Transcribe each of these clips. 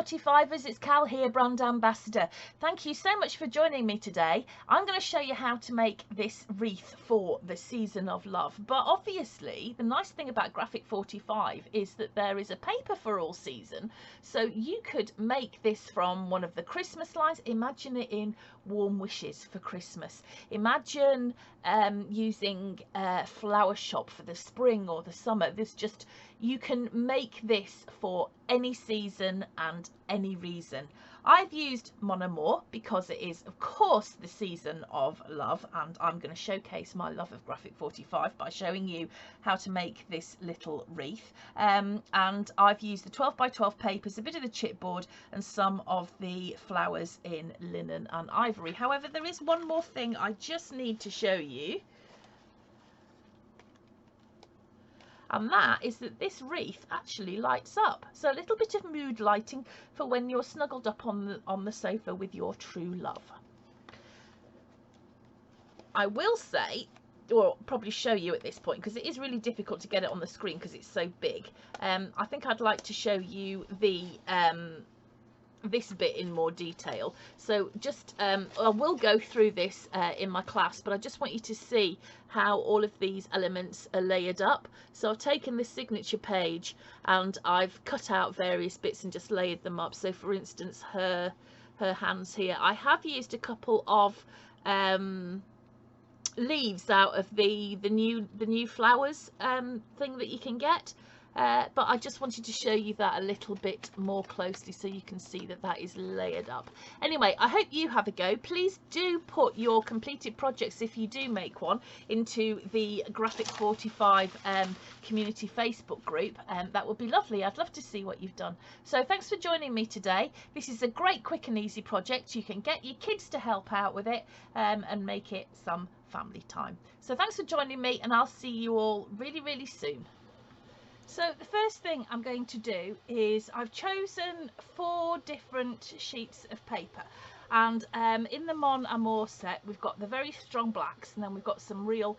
45ers, it's Cal here, brand ambassador. Thank you so much for joining me today. I'm going to show you how to make this wreath for the season of love. But obviously, the nice thing about Graphic 45 is that there is a paper for all season. So you could make this from one of the Christmas lines. Imagine it in Warm Wishes for Christmas. Imagine using a flower shop for the spring or the summer. You can make this for any season and any reason. I've used Mon Amour because it is of course the season of love, and I'm going to showcase my love of Graphic 45 by showing you how to make this little wreath. And I've used the 12 by 12 papers, a bit of the chipboard and some of the flowers in linen and ivory. However, there is one more thing I just need to show you. And that is that this wreath actually lights up. So a little bit of mood lighting for when you're snuggled up on the sofa with your true love. I will say, or probably show you at this point, because it is really difficult to get it on the screen because it's so big. I think I'd like to show you the this bit in more detail. So just I will go through this in my class, but I just want you to see how all of these elements are layered up. So I've taken this signature page and I've cut out various bits and just layered them up. So for instance, her hands here, I have used a couple of leaves out of the new flowers thing that you can get. But I just wanted to show you that a little bit more closely so you can see that that is layered up. Anyway, I hope you have a go. Please do put your completed projects, if you do make one, into the Graphic 45 community Facebook group. That would be lovely. I'd love to see what you've done. So thanks for joining me today. This is a great, quick and easy project. You can get your kids to help out with it and make it some family time. So thanks for joining me, and I'll see you all really, really soon. So the first thing I'm going to do is I've chosen 4 different sheets of paper, and in the Mon Amour set we've got the very strong blacks, and then we've got some real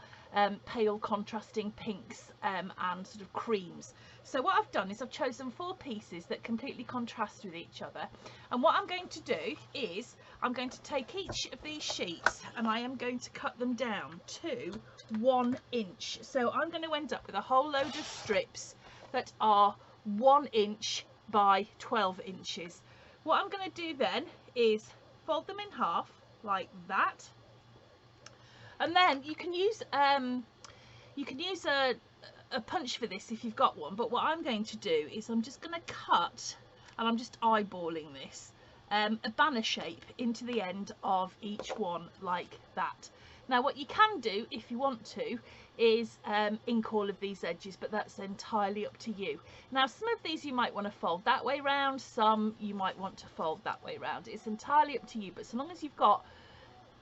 pale contrasting pinks and sort of creams. So what I've done is I've chosen 4 pieces that completely contrast with each other, and what I'm going to do is I'm going to take each of these sheets and I am going to cut them down to 1 inch. So I'm going to end up with a whole load of strips that are 1 inch by 12 inches. What I'm going to do then is fold them in half like that, and then you can use a punch for this if you've got one, but what I'm going to do is I'm just going to cut, and I'm just eyeballing this, a banner shape into the end of each one like that. Now what you can do if you want to is ink all of these edges, but that's entirely up to you. Now some of these you might want to fold that way round, some you might want to fold that way round. It's entirely up to you, but so long as you've got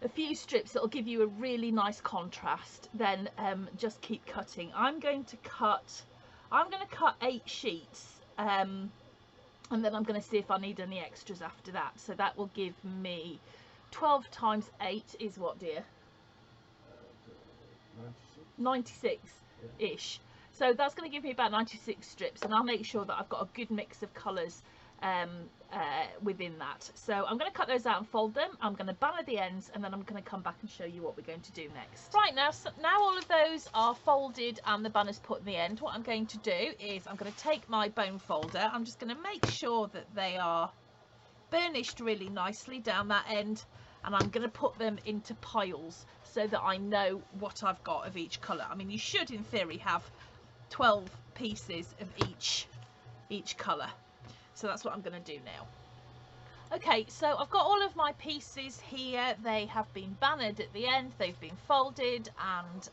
a few strips that will give you a really nice contrast, then just keep cutting. I'm going to cut 8 sheets, and then I'm going to see if I need any extras after that. So that will give me 12 times 8 is what, dear? 96-ish. So that's going to give me about 96 strips, and I'll make sure that I've got a good mix of colours within that. So I'm going to cut those out and fold them. I'm going to banner the ends, and then I'm going to come back and show you what we're going to do next. Right, now all of those are folded and the banner's put in the end. What I'm going to do is I'm going to take my bone folder. I'm just going to make sure that they are burnished really nicely down that end, and I'm going to put them into piles so that I know what I've got of each colour. I mean, you should in theory have 12 pieces of each colour. So that's what I'm going to do now. Okay, so I've got all of my pieces here. They have been bannered at the end, they've been folded and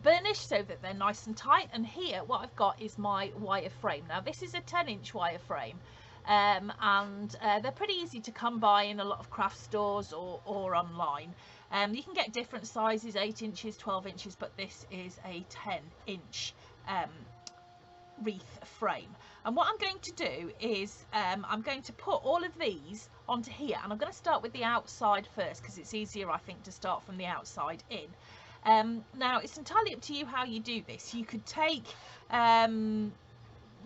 burnished so that they're nice and tight. And here what I've got is my wire frame. Now this is a 10-inch wire frame, and they're pretty easy to come by in a lot of craft stores or online. You can get different sizes, 8 inches, 12 inches, but this is a 10-inch wreath frame. And what I'm going to do is I'm going to put all of these onto here, and I'm going to start with the outside first because it's easier, I think, to start from the outside in. Now it's entirely up to you how you do this. You could take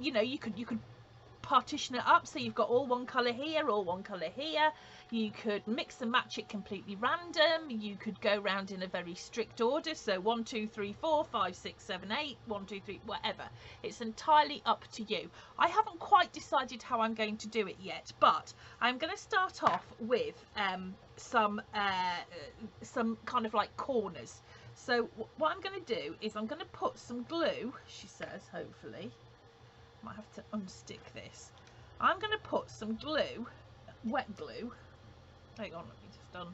you know, you could partition it up so you've got all one colour here, all one colour here. You could mix and match it completely random. You could go round in a very strict order, so 1 2 3 4 5 6 7 8 1 2 3, whatever. It's entirely up to you. I haven't quite decided how I'm going to do it yet, but I'm going to start off with some kind of like corners. So what I'm going to do is I'm going to put some glue, she says, hopefully. Might have to unstick this. I'm going to put some glue, wet glue. Hang on, let me just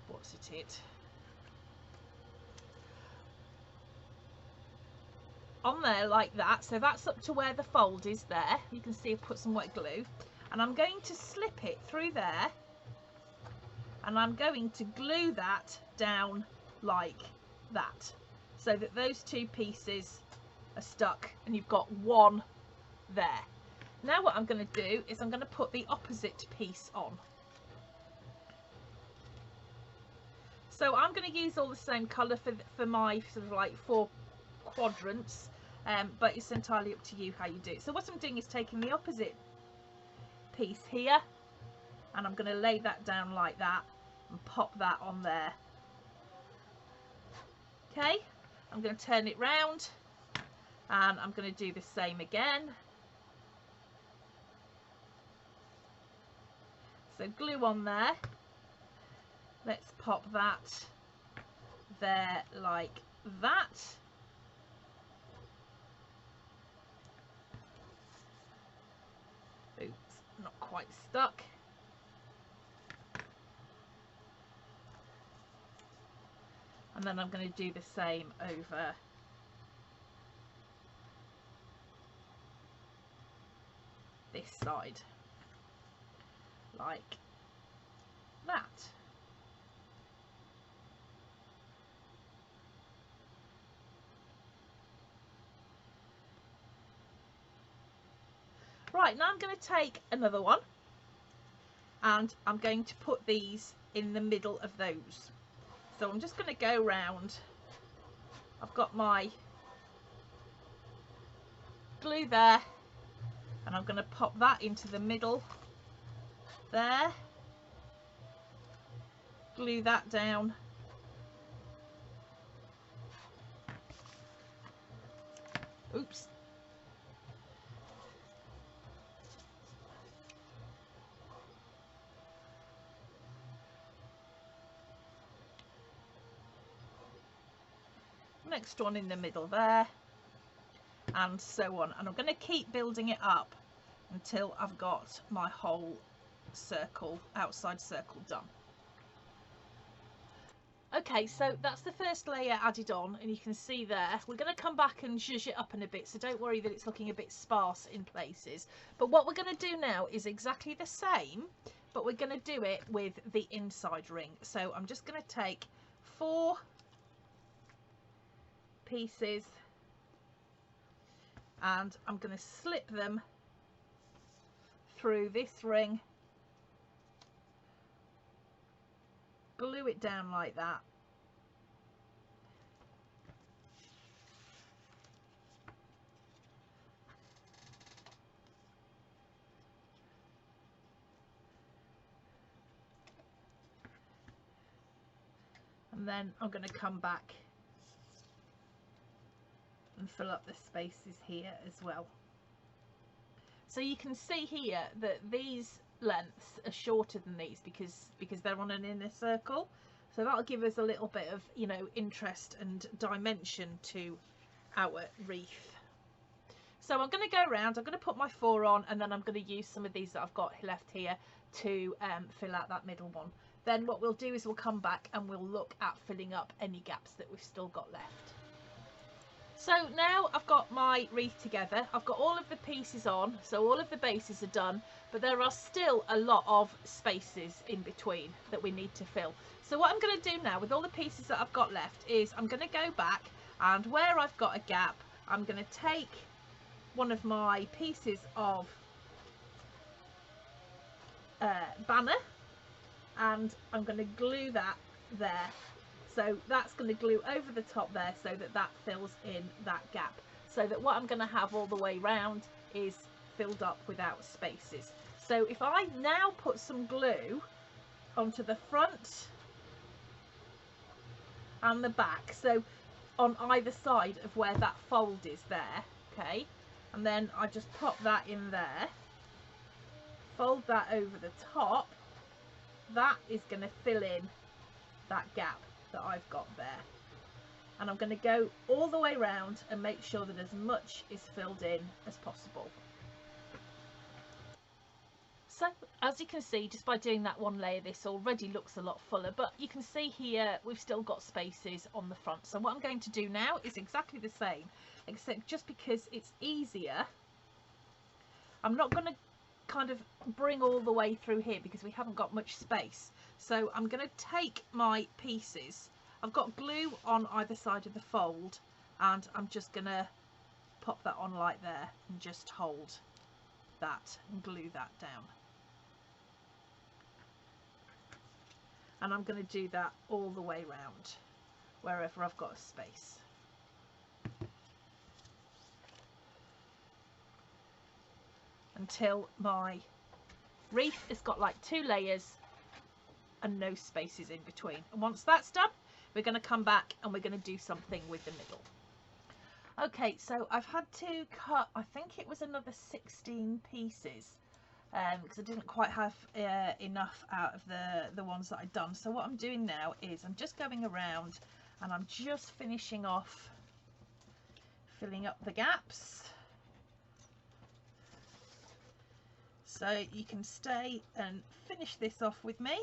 what's it? On there like that. So that's up to where the fold is there. You can see I've put some wet glue. And I'm going to slip it through there. And I'm going to glue that down like that. So that those two pieces are stuck and you've got one there. Now what I'm going to do is I'm going to put the opposite piece on. So I'm going to use all the same colour for my sort of like 4 quadrants, but it's entirely up to you how you do it. So what I'm doing is taking the opposite piece here and I'm going to lay that down like that and pop that on there. Okay, I'm going to turn it round and I'm going to do the same again. So glue on there. Let's pop that there like that. Oops, not quite stuck. And then I'm going to do the same over this side, like that. Right, now I'm going to take another one and I'm going to put these in the middle of those. So I'm just going to go round. I've got my glue there and I'm going to pop that into the middle there. Glue that down. Oops. Next one in the middle there, and so on, and I'm going to keep building it up until I've got my whole circle, outside circle, done. Okay, so that's the first layer added on, and you can see there we're going to come back and zhuzh it up in a bit, so don't worry that it's looking a bit sparse in places. But what we're going to do now is exactly the same, but we're going to do it with the inside ring. So I'm just going to take 4 pieces and I'm going to slip them through this ring, glue it down like that, and then I'm going to come back and fill up the spaces here as well. So you can see here that these lengths are shorter than these because they're on an inner circle, so that'll give us a little bit of, you know, interest and dimension to our wreath. So I'm going to go around, I'm going to put my 4 on, and then I'm going to use some of these that I've got left here to fill out that middle one. Then what we'll do is we'll come back and we'll look at filling up any gaps that we've still got left. So now I've got my wreath together, I've got all of the pieces on, so all of the bases are done, but there are still a lot of spaces in between that we need to fill. So what I'm going to do now with all the pieces that I've got left is I'm going to go back, and where I've got a gap, I'm going to take one of my pieces of banner and I'm going to glue that there. So that's going to glue over the top there so that that fills in that gap. So that what I'm going to have all the way round is filled up without spaces. So if I now put some glue onto the front and the back, so on either side of where that fold is there, okay, and then I just pop that in there, fold that over the top, that is going to fill in that gap that I've got there. And I'm going to go all the way around and make sure that as much is filled in as possible. So as you can see, just by doing that one layer, this already looks a lot fuller, but you can see here we've still got spaces on the front. So what I'm going to do now is exactly the same, except just because it's easier, I'm not going to kind of bring all the way through here because we haven't got much space. So I'm going to take my pieces, I've got glue on either side of the fold, and I'm just going to pop that on like there and just hold that and glue that down. And I'm going to do that all the way round wherever I've got a space. Until my wreath has got like 2 layers and no spaces in between. And once that's done, we're going to come back and we're going to do something with the middle. Okay, so I've had to cut, I think it was another 16 pieces, because I didn't quite have enough out of the ones that I'd done. So what I'm doing now is I'm just going around and I'm just finishing off filling up the gaps. So you can stay and finish this off with me.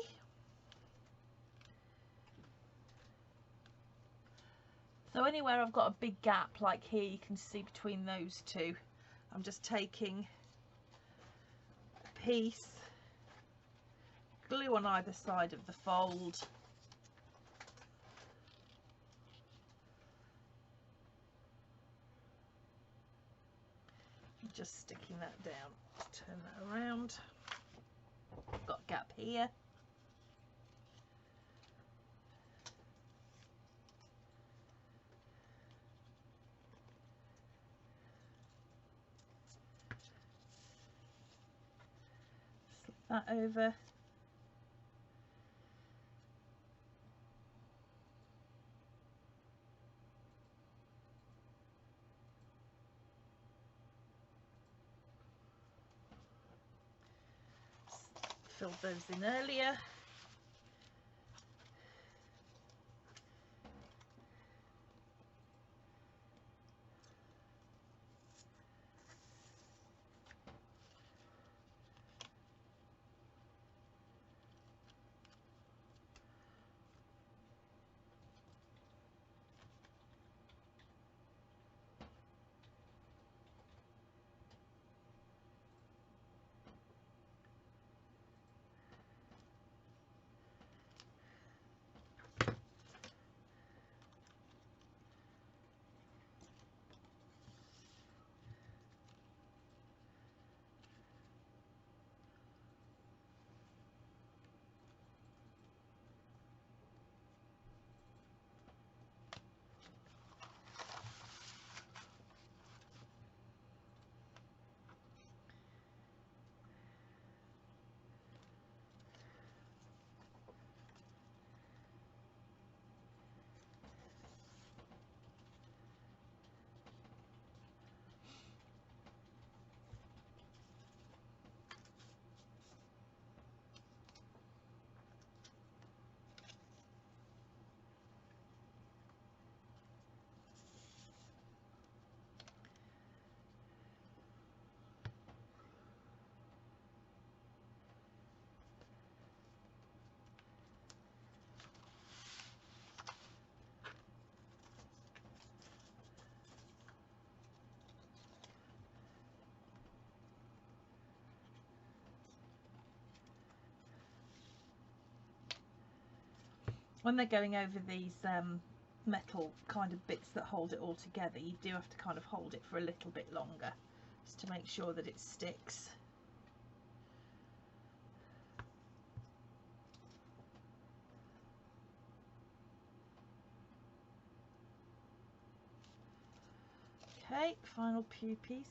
So anywhere I've got a big gap like here, you can see between those two, I'm just taking a piece, glue on either side of the fold, and just sticking that down. Turn that around. I've got a gap here. Slip that over. Filled those in earlier. When they're going over these metal kind of bits that hold it all together, you do have to kind of hold it for a little bit longer just to make sure that it sticks. Okay, final few pieces.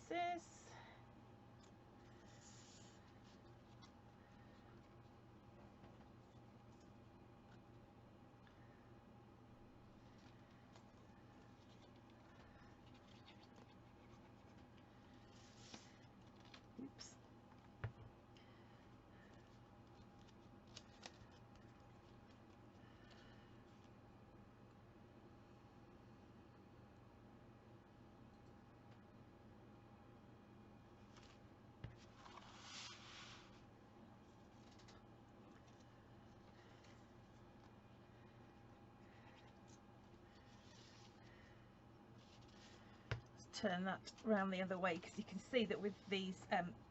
turn that round the other way, because you can see that with these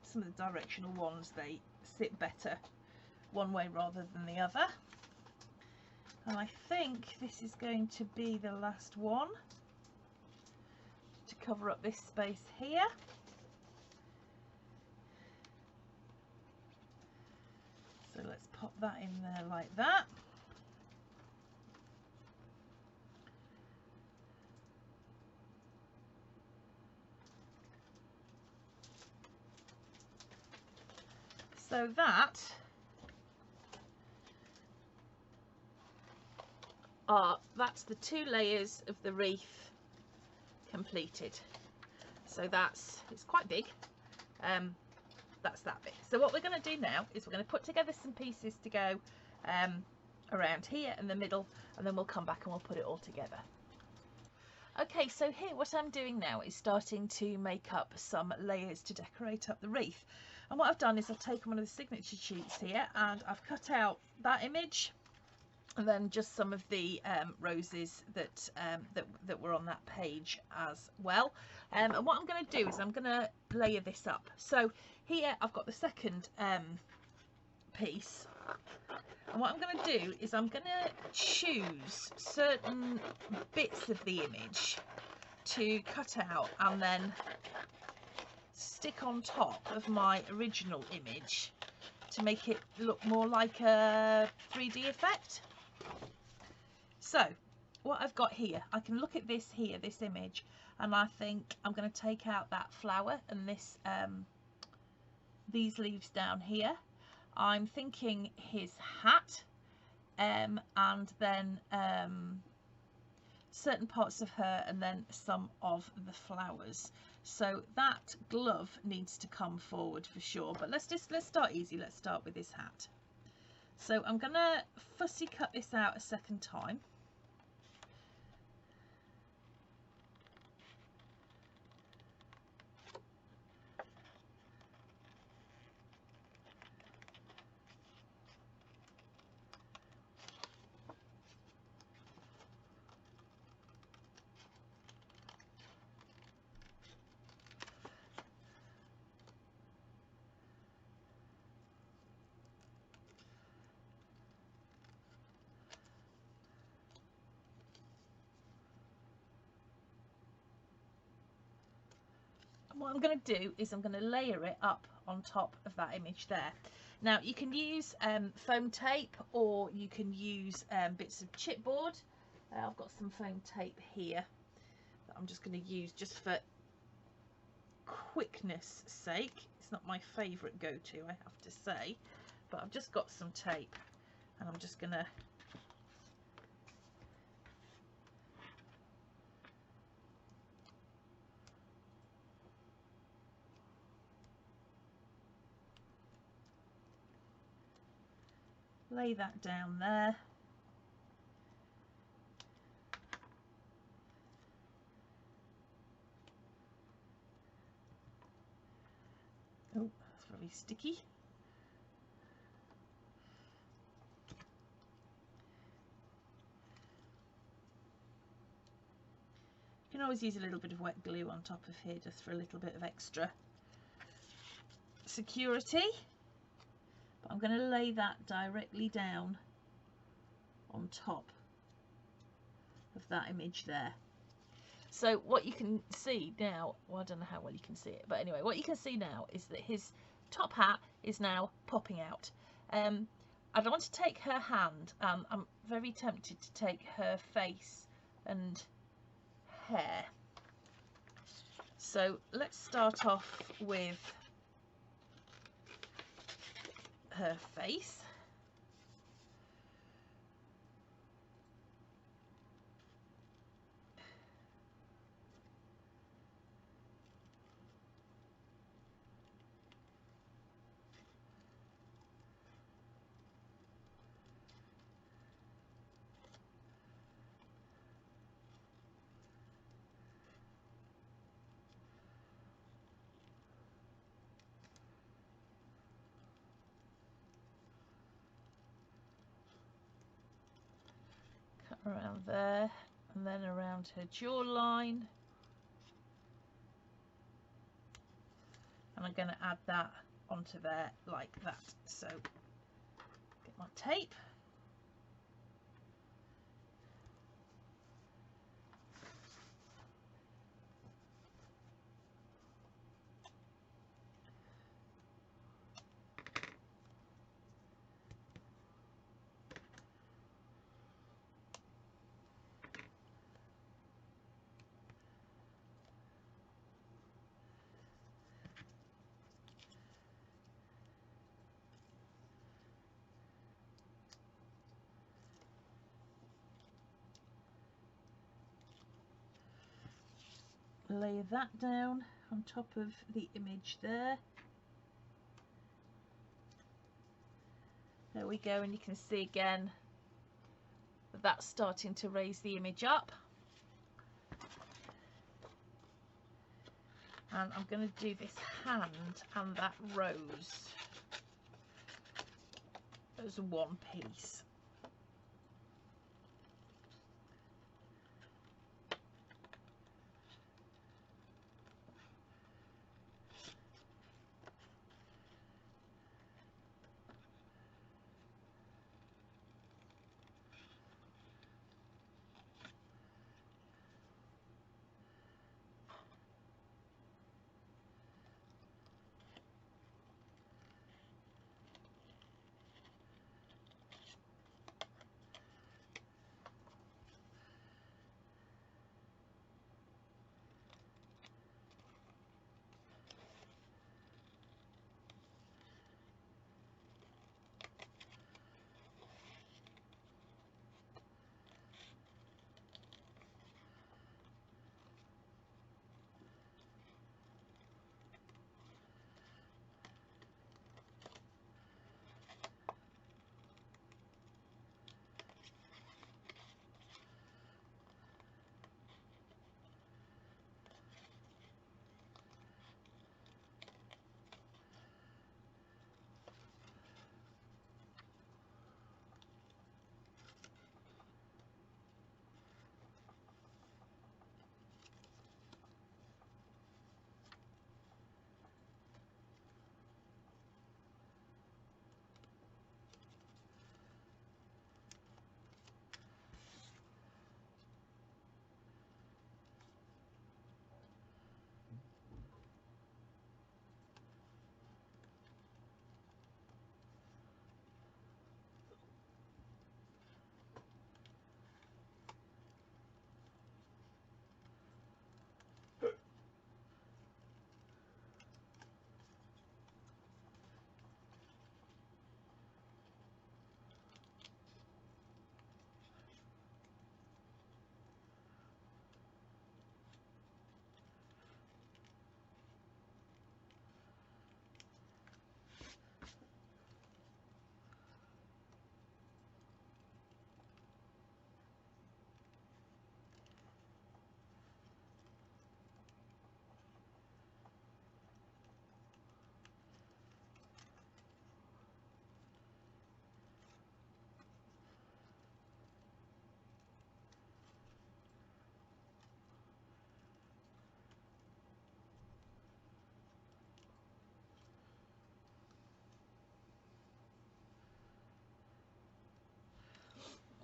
some of the directional ones, they sit better one way rather than the other. And I think this is going to be the last one to cover up this space here. So let's pop that in there like that. So that's the 2 layers of the wreath completed. So it's quite big. That's that bit. So what we're going to do now is we're going to put together some pieces to go around here in the middle, and then we'll come back and we'll put it all together. Okay, so here what I'm doing now is starting to make up some layers to decorate up the wreath. And what I've done is I've taken one of the signature sheets here and I've cut out that image, and then just some of the roses that that were on that page as well. And what I'm going to do is I'm going to layer this up. So here I've got the second piece, and what I'm going to do is I'm going to choose certain bits of the image to cut out and then stick on top of my original image to make it look more like a 3D effect. So what I've got here, I can look at this here, this image, and I think I'm going to take out that flower and this these leaves down here. I'm thinking his hat, and then certain parts of her, and then some of the flowers. So that glove needs to come forward for sure, but let's start easy. Let's start with his hat. So I'm gonna fussy cut this out a second time. What I'm going to do is I'm going to layer it up on top of that image there. Now you can use foam tape, or you can use bits of chipboard. I've got some foam tape here that I'm just going to use just for quickness sake. It's not my favourite go-to, I have to say, but I've just got some tape and I'm just going to lay that down there. Oh, that's very sticky. You can always use a little bit of wet glue on top of here just for a little bit of extra security. But I'm going to lay that directly down on top of that image there. So what you can see now, well, I don't know how well you can see it, but anyway, what you can see now is that his top hat is now popping out. I want to take her hand, and I'm very tempted to take her face and hair. So let's start off with her face. Around there, and then around her jawline, and I'm going to add that onto there like that. So get my tape. Lay that down on top of the image there. There we go, and you can see again that that's starting to raise the image up. And I'm going to do this hand and that rose as one piece.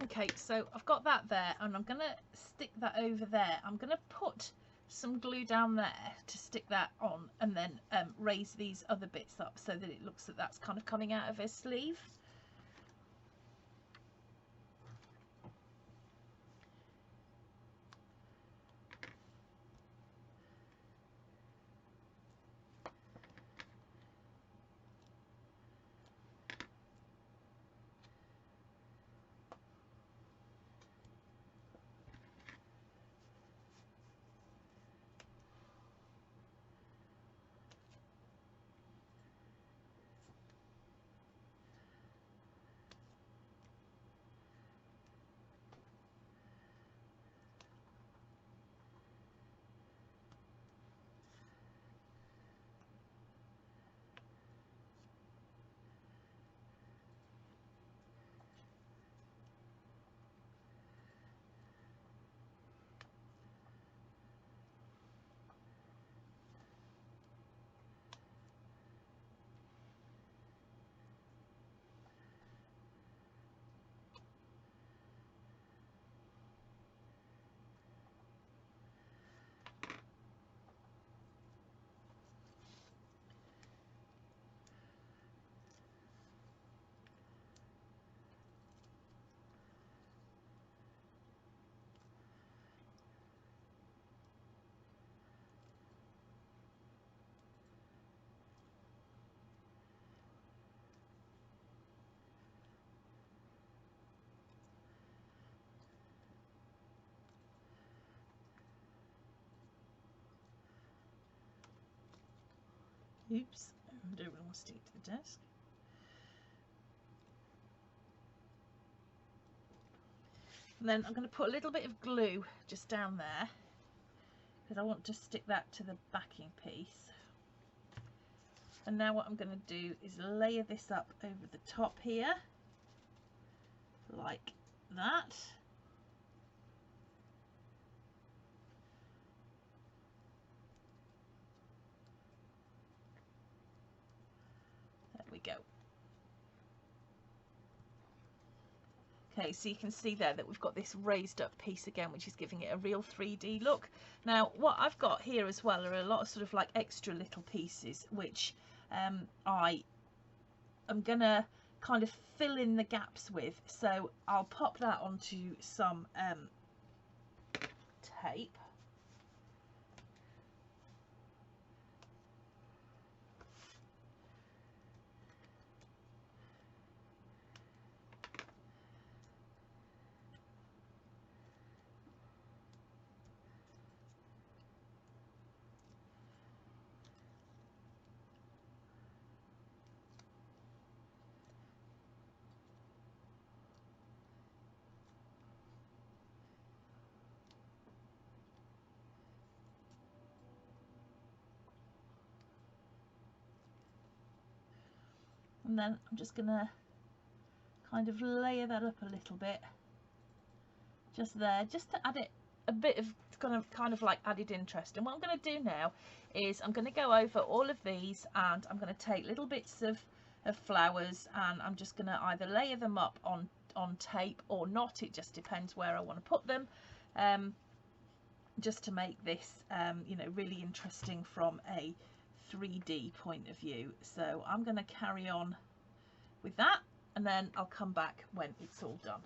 Okay, so I've got that there, and I'm going to stick that over there. I'm going to put some glue down there to stick that on, and then raise these other bits up so that it looks that that's kind of coming out of her sleeve. Oops, I don't really want to stick it to the desk. And then I'm going to put a little bit of glue just down there because I want to stick that to the backing piece. And now what I'm going to do is layer this up over the top here like that. There we go. Okay, so you can see there that we've got this raised up piece again, which is giving it a real 3D look. Now, what I've got here as well are a lot of sort of like extra little pieces, which I am gonna kind of fill in the gaps with. So I'll pop that onto some tape. And then I'm just gonna kind of layer that up a little bit just there, just to add it a bit of kind of like added interest. And what I'm going to do now is I'm going to go over all of these and I'm going to take little bits of flowers and I'm just going to either layer them up on tape or not. It just depends where I want to put them, just to make this you know, really interesting from a 3D point of view. So I'm going to carry on with that and then I'll come back when it's all done.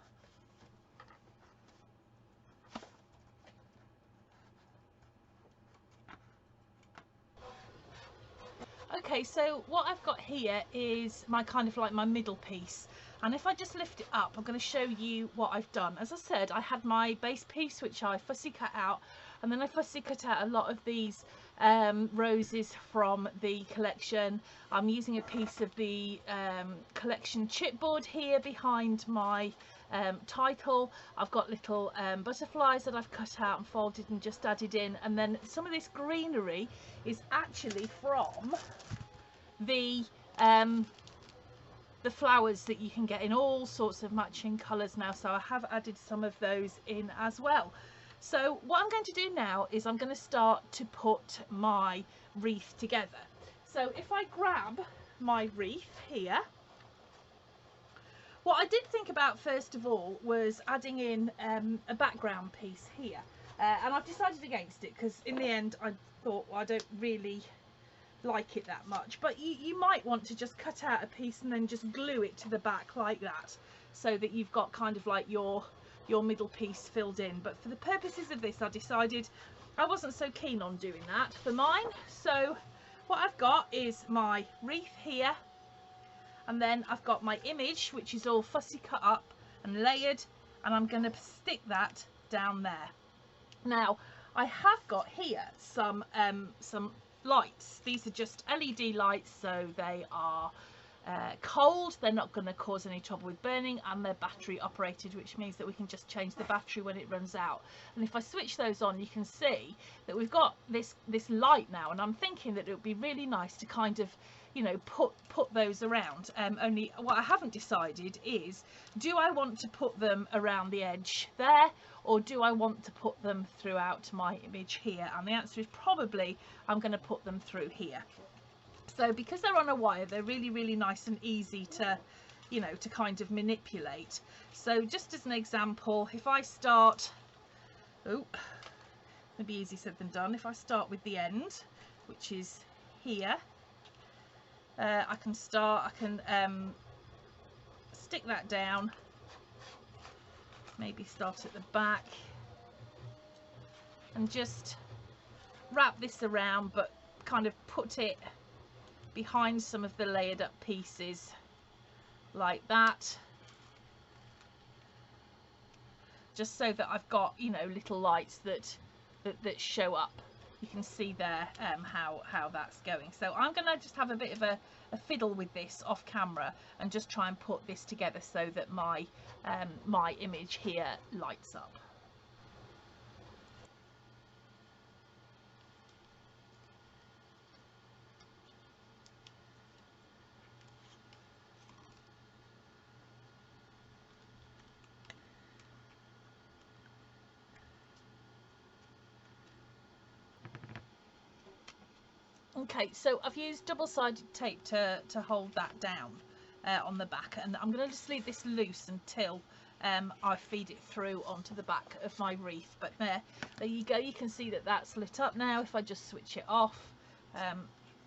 Okay, so what I've got here is my kind of like my middle piece, and if I just lift it up, I'm going to show you what I've done. As I said, I had my base piece which I fussy cut out, and then I fussy cut out a lot of these roses from the collection. I'm using a piece of the collection chipboard here behind my title. I've got little butterflies that I've cut out and folded and just added in, and then some of this greenery is actually from the flowers that you can get in all sorts of matching colours now, so I have added some of those in as well. So what I'm going to do now is I'm going to start to put my wreath together. So if I grab my wreath here, what I did think about first of all was adding in a background piece here, and I've decided against it because in the end I thought, well, I don't really like it that much, but you might want to just cut out a piece and then just glue it to the back like that, so that you've got kind of like your middle piece filled in. But for the purposes of this, I decided I wasn't so keen on doing that for mine. So what I've got is my wreath here, and then I've got my image which is all fussy cut up and layered, and I'm going to stick that down there. Now I have got here some lights. These are just LED lights, so they are cold, they're not going to cause any trouble with burning, and they're battery operated, which means that we can just change the battery when it runs out. And if I switch those on, you can see that we've got this light now, and I'm thinking that it would be really nice to kind of, you know, put those around. Only what I haven't decided is, do I want to put them around the edge there, or do I want to put them throughout my image here? And the answer is probably I'm going to put them through here. So because they're on a wire, they're really nice and easy to, you know, to kind of manipulate. So just as an example, if I start, oh, it'd be easier said than done. If I start with the end, which is here, I can stick that down, maybe start at the back and just wrap this around, but kind of put it behind some of the layered up pieces like that, just so that I've got, you know, little lights that show up you can see there how that's going. So I'm going to just have a bit of a fiddle with this off camera and just try and put this together so that my my image here lights up. Okay, so I've used double-sided tape to hold that down on the back, and I'm going to just leave this loose until I feed it through onto the back of my wreath. But there you go, you can see that that's lit up now. If I just switch it off,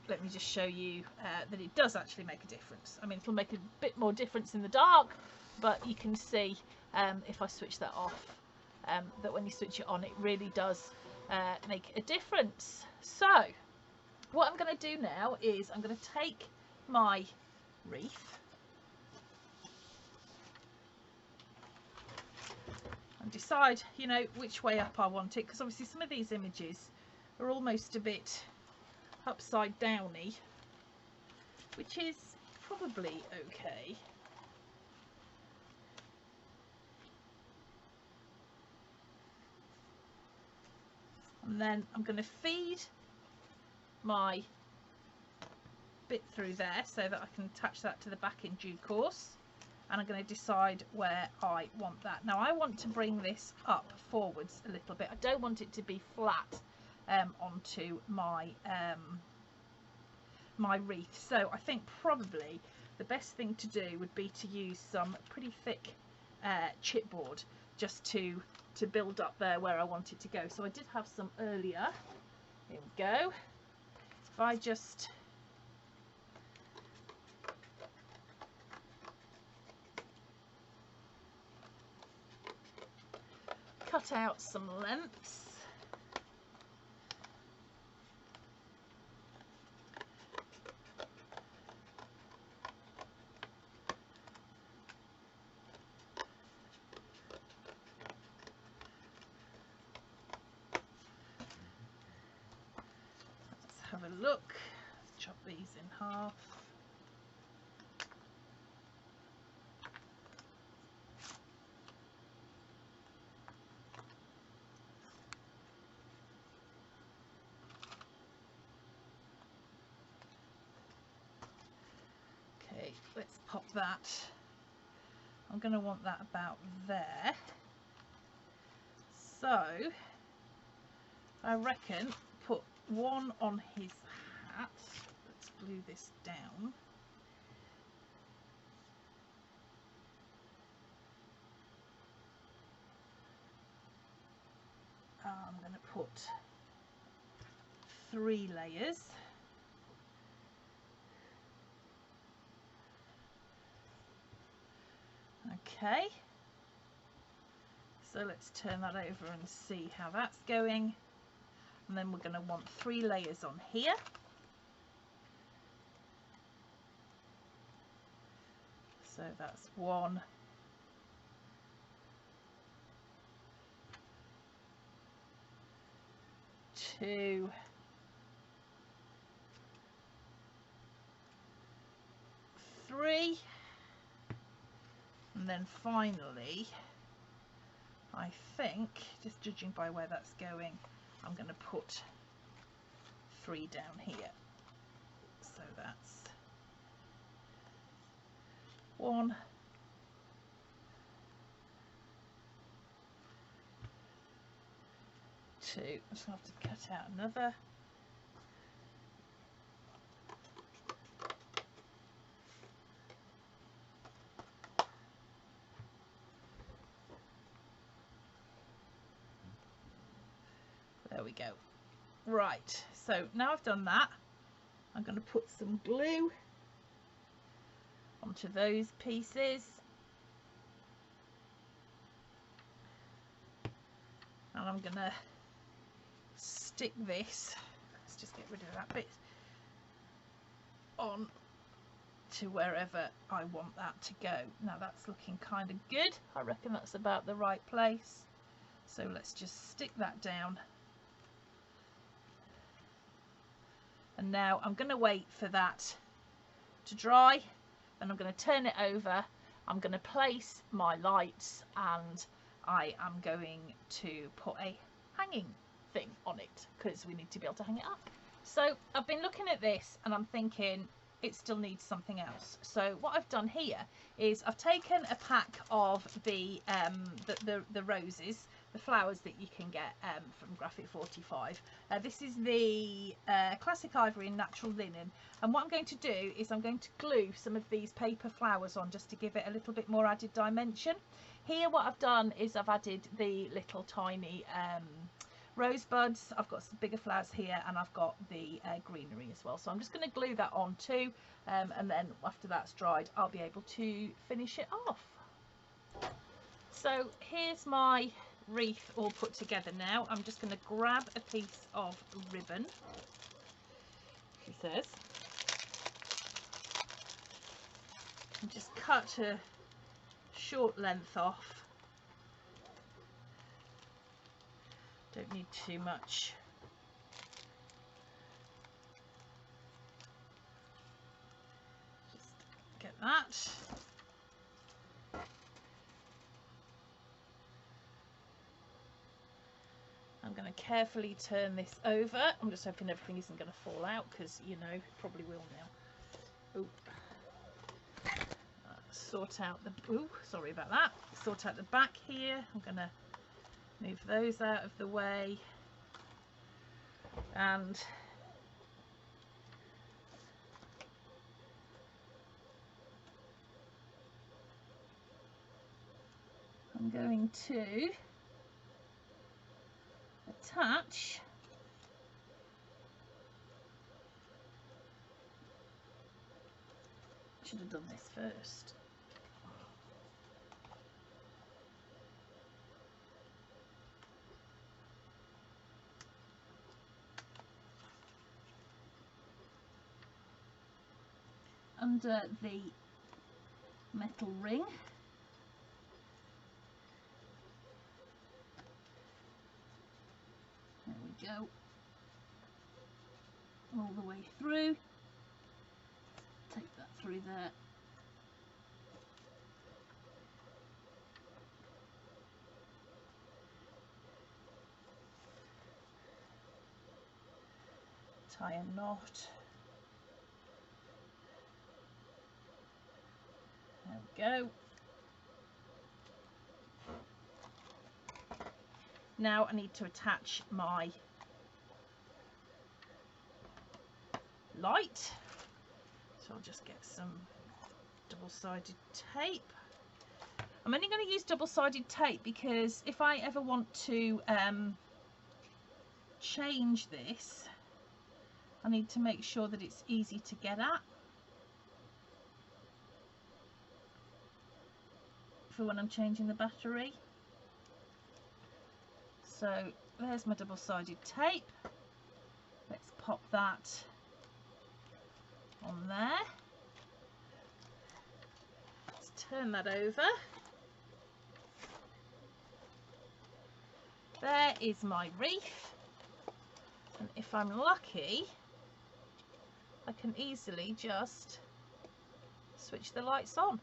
let me just show you that it does actually make a difference. I mean, it'll make a bit more difference in the dark, but you can see if I switch that off, that when you switch it on, it really does make a difference. So what I'm going to do now is I'm going to take my wreath and decide, you know, which way up I want it, because obviously some of these images are almost a bit upside downy, which is probably okay. And then I'm going to feed my bit through there so that I can attach that to the back in due course, and I'm going to decide where I want that. Now I want to bring this up forwards a little bit. I don't want it to be flat onto my my wreath, so I think probably the best thing to do would be to use some pretty thick chipboard just to build up there where I want it to go. So I did have some earlier. Here we go. If I just cut out some lengths, let's have a look. Let's chop these in half. Okay, let's pop that. I'm going to want that about there. So I reckon put one on his hat. Let's glue this down. I'm going to put 3 layers. Okay, so let's turn that over and see how that's going, and then we're going to want 3 layers on here. So that's 1, 2, 3. And then finally, I think, just judging by where that's going, I'm going to put 3 down here. So that's 1, 2. I just have to cut out another. There we go. Right, so now I've done that, I'm going to put some glue onto those pieces, and I'm going to stick this, let's just get rid of that bit, on to wherever I want that to go. Now that's looking kind of good. I reckon that's about the right place. So let's just stick that down. And now I'm going to wait for that to dry, then I'm going to turn it over, I'm going to place my lights, and I am going to put a hanging thing on it because we need to be able to hang it up. So I've been looking at this and I'm thinking it still needs something else. So what I've done here is I've taken a pack of the roses, the flowers that you can get from Graphic 45. This is the classic ivory and natural linen, and what I'm going to do is I'm going to glue some of these paper flowers on just to give it a little bit more added dimension. Here what I've done is I've added the little tiny rosebuds, I've got some bigger flowers here, and I've got the greenery as well. So I'm just going to glue that on too, and then after that's dried I'll be able to finish it off. So here's my wreath all put together now. I'm just going to grab a piece of ribbon, she says, and just cut a short length off. Don't need too much. Just get that. I'm going to carefully turn this over. I'm just hoping everything isn't going to fall out, because you know, probably will now. Ooh. Sort out the, ooh, sorry about that. Sort out the back here. I'm going to move those out of the way, and I'm going to attach should have done this first. Under the metal ring. There we go. All the way through. Take that through there. Tie a knot. There we go. Now I need to attach my light, so I'll just get some double-sided tape. I'm only going to use double-sided tape because if I ever want to change this, I need to make sure that it's easy to get at for when I'm changing the battery. So there's my double-sided tape. Let's pop that on there. Let's turn that over. There is my wreath, and if I'm lucky I can easily just switch the lights on.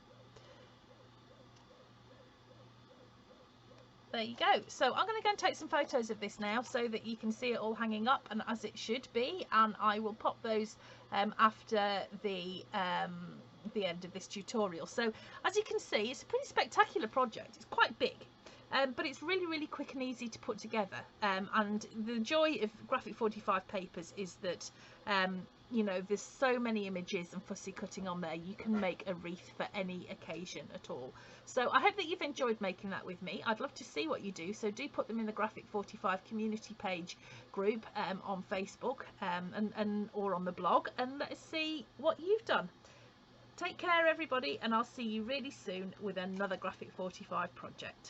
There you go. So I'm going to go and take some photos of this now so that you can see it all hanging up and as it should be, and I will pop those after the end of this tutorial. So as you can see, it's a pretty spectacular project. It's quite big. But it's really quick and easy to put together, and the joy of Graphic 45 papers is that you know, there's so many images and fussy cutting on there. You can make a wreath for any occasion at all. So I hope that you've enjoyed making that with me. I'd love to see what you do, so do put them in the Graphic 45 community page group on Facebook and or on the blog, and let us see what you've done. Take care everybody, and I'll see you really soon with another Graphic 45 project.